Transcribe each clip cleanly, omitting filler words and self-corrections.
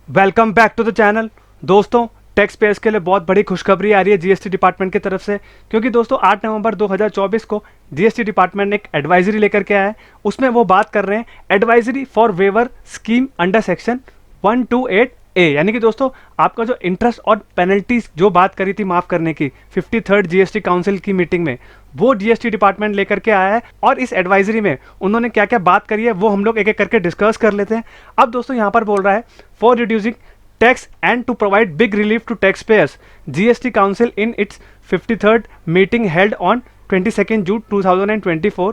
Welcome back to the channel. दोस्तों, taxpayers के लिए बहुत बड़ी खुशखबरी आ रही है जीएसटी डिपार्टमेंट की तरफ से, क्योंकि दोस्तों 8 नवंबर 2024 को जीएसटी डिपार्टमेंट ने एक एडवाइजरी लेकर के आया है। उसमें वो बात कर रहे हैं advisory for waiver scheme under section 128 A, यानी कि दोस्तों आपका जो इंटरेस्ट और पेनल्टीज जो बात करी थी माफ करने की 53rd जीएसटी काउंसिल की मीटिंग में, वो जीएसटी डिपार्टमेंट लेकर के आया है। और इस एडवाइजरी में उन्होंने क्या क्या बात करी है वो हम लोग एक एक करके डिस्कस कर लेते हैं। अब दोस्तों यहाँ पर बोल रहा है for reducing tax and to provide big relief to taxpayers, GST council in its 53rd meeting held on 22 June 2024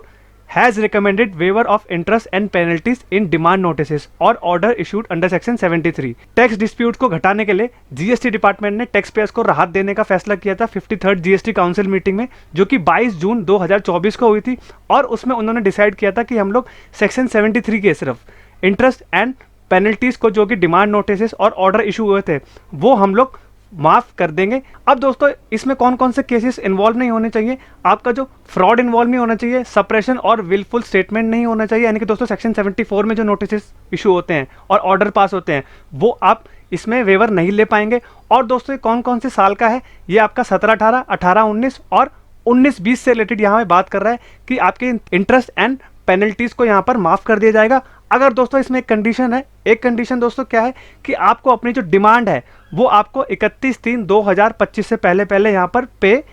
has recommended waiver of interest and penalties in demand notices और order issued under section 73। Tax dispute को घटाने के लिए GST department ने tax payers को राहत देने का फैसला किया था 53rd जीएसटी काउंसिल मीटिंग में, जो कि 22 जून 2024 को हुई थी। और उसमें उन्होंने डिसाइड किया था कि हम लोग सेक्शन 73 के सिर्फ इंटरेस्ट एंड पेनल्टीज को, जो कि डिमांड नोटिस और ऑर्डर इशू हुए थे, वो हम लोग माफ कर देंगे। अब दोस्तों इसमें कौन कौन से केसेस इन्वॉल्व नहीं होने चाहिए, आपका जो फ्रॉड इन्वॉल्व नहीं होना चाहिए, सप्रेशन और विलफुल स्टेटमेंट नहीं होना चाहिए, यानी कि दोस्तों सेक्शन 74 में जो नोटिस इशू होते हैं और ऑर्डर पास होते हैं वो आप इसमें वेवर नहीं ले पाएंगे। और दोस्तों कौन कौन से साल का है, ये आपका 17-18, 18-19 और 19-20 से रिलेटेड यहाँ पे बात कर रहा है कि आपके इंटरेस्ट एंड पेनल्टीज को यहाँ पर माफ कर दिया जाएगा। अगर दोस्तों इसमें एक कंडीशन है, एक कंडीशन दोस्तों क्या है कि आपको अपनी जो डिमांड है वो आपको 31/3/2025 से पहले यहाँ पर पे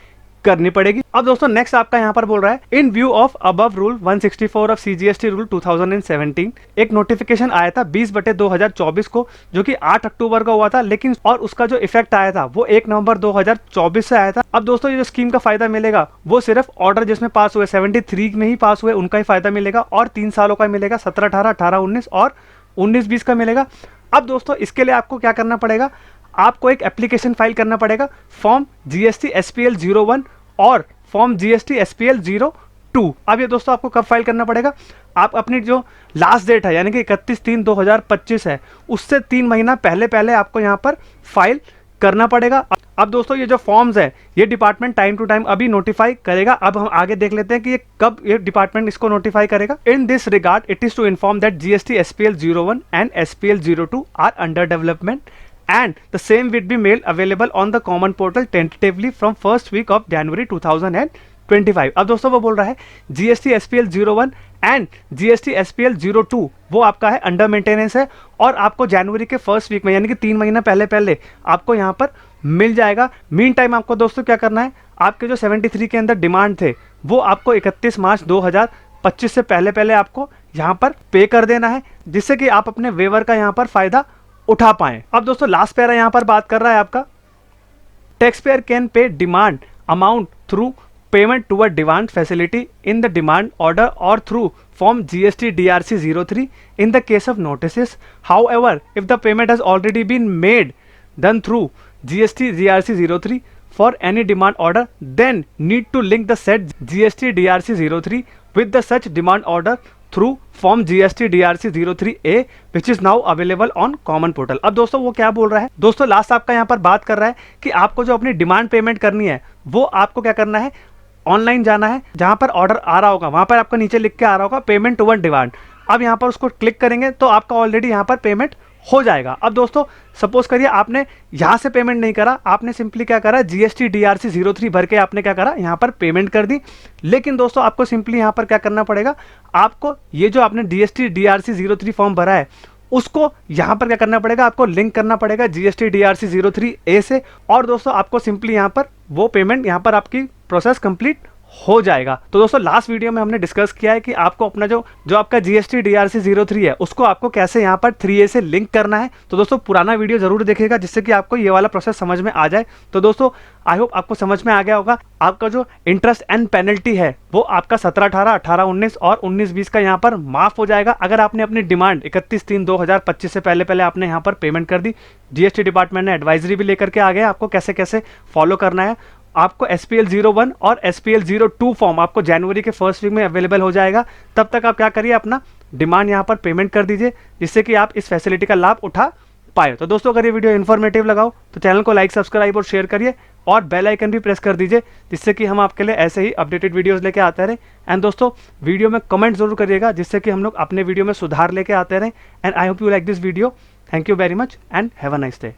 करनी पड़ेगी। अब दोस्तों नेक्स्ट आपका यहाँ पर बोल रहा है इन view of above rule 164 of CGST rule 2017 एक नोटिफिकेशन आया था 20/2024 को, जो कि 8 अक्टूबर को हुआ था, लेकिन और उसका जो इफेक्ट आया था वो 1 नवंबर 2024 से आया था। अब दोस्तों ये जो स्कीम का फायदा मिलेगा वो सिर्फ ऑर्डर जिसमें पास हुए 73 में ही पास हुए उनका ही फायदा मिलेगा, और 3 सालों का मिलेगा, 17-18, 18-19 और 19-20 का मिलेगा। अब दोस्तों इसके लिए आपको क्या करना पड़ेगा, आपको एक एप्लीकेशन फाइल करना पड़ेगा, फॉर्म जीएसटी एसपीएल 01 और फॉर्म जीएसटी एसपीएल 02। अब ये दोस्तों आपको कब फाइल करना पड़ेगा, आप अपनी जो लास्ट डेट है यानी कि 31/3/2025 है उससे 3 महीना पहले आपको यहाँ पर फाइल करना पड़ेगा। अब दोस्तों ये जो फॉर्म्स है ये डिपार्टमेंट टाइम टू टाइम अभी नोटिफाई करेगा। अब हम आगे देख लेते हैं कि ये कब ये डिपार्टमेंट इसको नोटिफाई करेगा। In this regard it is to inform that GST SPL 01 and SPL 02 are under development and the same will be made available on the common portal tentatively from first week of January 2025। अब दोस्तों वो बोल रहा है GST SPL 01 and GST SPL 02 वो आपका है under maintenance है, और आपको जनवरी के फर्स्ट वीक में यानी कि 3 महीना पहले आपको यहाँ पर मिल जाएगा। मीन टाइम आपको दोस्तों क्या करना है, आपके जो 73 के अंदर डिमांड थे वो आपको 31 मार्च 2025 से पहले आपको यहाँ पर पे कर देना है, जिससे कि आप अपने वेवर का यहाँ पर फायदा उठा पाएं। अब दोस्तों लास्ट पैरा यहां पर बात कर रहा है आपका taxpayer can pay demand amount through payment to a demand facility in the demand order और through form GST DRC 03 in the case of notice. However if the payment has already been made done through GST DRC 03 for any demand order, then need to link the said GST DRC 03 with the such demand order through form GST DRC 03A which is now available on common portal। अब दोस्तों वो क्या बोल रहा है, दोस्तों last आपका यहाँ पर बात कर रहा है कि आपको जो अपनी डिमांड पेमेंट करनी है वो आपको क्या करना है, ऑनलाइन जाना है, जहाँ पर ऑर्डर आ रहा होगा वहाँ पर आपको नीचे लिख के आ रहा होगा पेमेंट टू वन डिमांड। अब यहाँ पर उसको क्लिक करेंगे तो आपका ऑलरेडी यहाँ पर पेमेंट हो जाएगा। अब दोस्तों सपोज करिए आपने यहाँ से पेमेंट नहीं करा, आपने सिंपली क्या करा, जीएसटी डीआरसी 03 भर के आपने क्या करा, यहाँ पर पेमेंट कर दी। लेकिन दोस्तों आपको सिंपली यहाँ पर क्या करना पड़ेगा, आपको ये जो आपने जीएसटी डीआरसी 03 फॉर्म भरा है उसको यहाँ पर क्या करना पड़ेगा, आपको लिंक करना पड़ेगा जीएसटी डीआरसी 03A से, और दोस्तों आपको सिंपली यहाँ पर वो पेमेंट यहाँ पर आपकी प्रोसेस कंप्लीट हो जाएगा। तो दोस्तों लास्ट वीडियो में हमने डिस्कस किया है कि आपको अपना जो आपका जीएसटी डीआरसी 03 है उसको आपको कैसे यहाँ पर 3A से लिंक करना है। तो दोस्तों पुराना वीडियो जरूर देखिएगा जिससे कि आपको ये वाला प्रोसेस समझ में आ जाए। तो दोस्तों आई होप आपको समझ में आ गया होगा। आपका जो इंटरेस्ट एंड पेनल्टी है वो आपका 17-18, 18-19 और 19-20 का यहाँ पर माफ हो जाएगा अगर आपने अपनी डिमांड 31/3/2025 से पहले आपने यहाँ पर पेमेंट कर दी। जीएसटी डिपार्टमेंट ने एडवाइजरी भी लेकर के आ गया आपको कैसे कैसे फॉलो करना है। आपको एसपीएल 01 और एसपीएल 02 फॉर्म आपको जनवरी के फर्स्ट वीक में अवेलेबल हो जाएगा। तब तक आप क्या करिए, अपना डिमांड यहाँ पर पेमेंट कर दीजिए जिससे कि आप इस फैसिलिटी का लाभ उठा पाए। तो दोस्तों अगर ये वीडियो इन्फॉर्मेटिव लगाओ तो चैनल को लाइक, सब्सक्राइब और शेयर करिए, और बेल आइकन भी प्रेस कर दीजिए जिससे कि हम आपके लिए ऐसे ही अपडेटेड वीडियोस लेके आते रहें। एंड दोस्तों वीडियो में कमेंट जरूर करिएगा जिससे कि हम लोग अपने वीडियो में सुधार लेके आते रहें। And I hope you like this video. Thank you very much and have a nice day.